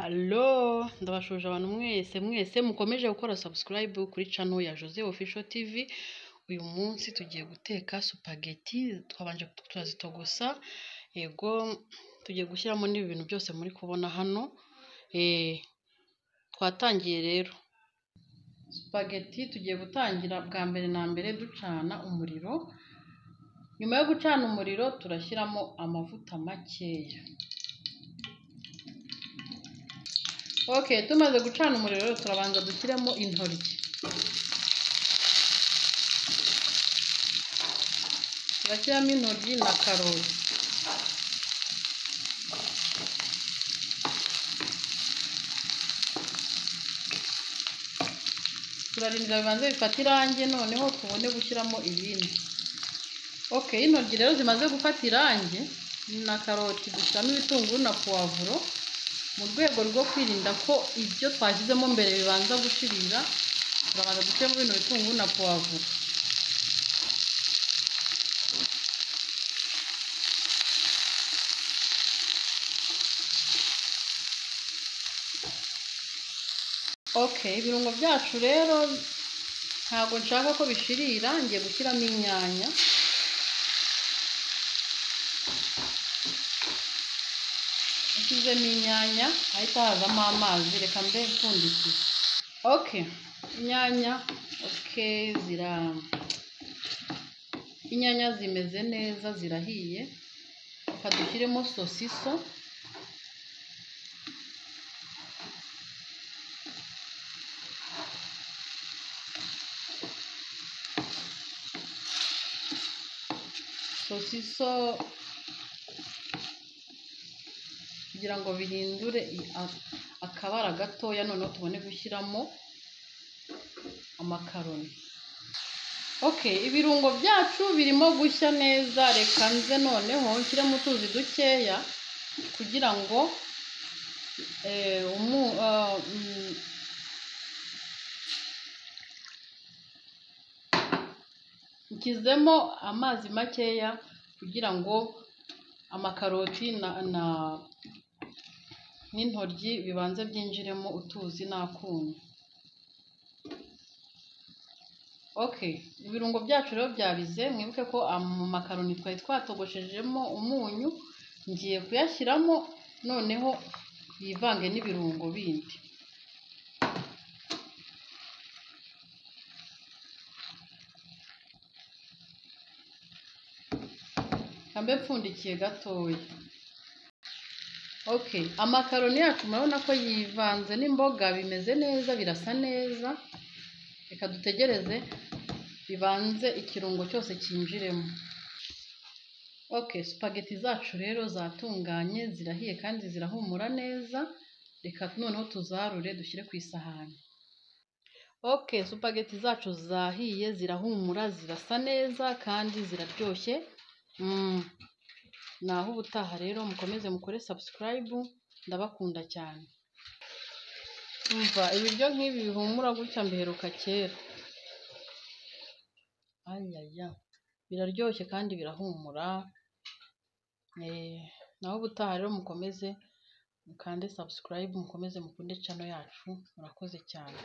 Allo, ndabashuje abantu mwese mukomeje gukora subscribe kuri channel ya Jose Official TV. Uyu munsi tugiye guteka spaghetti, twabanje turazitogosa. Yego, tugiye gushyiramo n'ibintu byose muri kubona hano. Twatangiye rero. Spaghetti tugiye gutangira bwa mbere na mbere ducana umuriro. Nyuma yo gucana umuriro turashyiramo amavuta makeya. Okay, tumaze gucana umuriro turabanza dushyiremo intoryi. Turashyiramo intoryi na karoti. Turarindira bibanze bifata irangi, noneho tubone gushyiramo ibindi. Okay, intoryi rero zimaze gufata irangi na karoti, dushyiramo ibitunguru na puwavuro mu rwego rwo kwirinda ko ibyo twashyizemo mbere bibanza gushirira. Turabanza dushyiramo bino bitunguru na puwavuro. Okay, ibirungo byacu rero ntabwo nshaka ko bishirira, ngiye gushyiramo inyanya. Ushyizemo inyanya ahita hazamo amazi, reka mbe mpfundikiye. Okay, inyanya inyanya zimeze neza, zirahiye. Reka dushyiremo sosiso. Sosiso kugira ngo bihindure akabara gatoya, noneho tubone gushyiramo amakaroni. Okay, ibirungo byacu birimo gushya neza, reka nze noneho nshyiremo utuzi dukeya kugira ngo nshyizemo amazi makeya kugira ngo amakaroti n'intoryi bibanze byinjiremo utuzi n'akunyu. Okay, ibirungo byacu rero byabize. Mwibuke ko amakaroni twari twatogoshejemo umunyu, ngiye kuyashyiramo noneho yivange n'ibirungo bindi. Kambe mpfundikiye gatoya. Okay, amakaroni yacu murabona ko yivanze n'imboga, bimeze neza, birasa neza. Reka dutegereze bibanze ikirungo cyose cyinjiremo. Okay, spaghetti zacu rero zatunganye, zirahiye kandi zirahumura neza. Reka noneho tuzarure dushyire ku isahani. Okay, spaghetti zacu zahiye, zirahumura, zirasa neza kandi ziraryoshye. Naho ubutaha rero mukomeze mukore subscribe, ndabakunda cyane. Umva, ibiryo nk'ibi bihumura gutya mbiheruka kera. Ayaya, biraryoshye kandi birahumura. Naho ubutaha rero mukomeze mukande subscribe, mukomeze mukunde channel yacu. Murakoze cyane.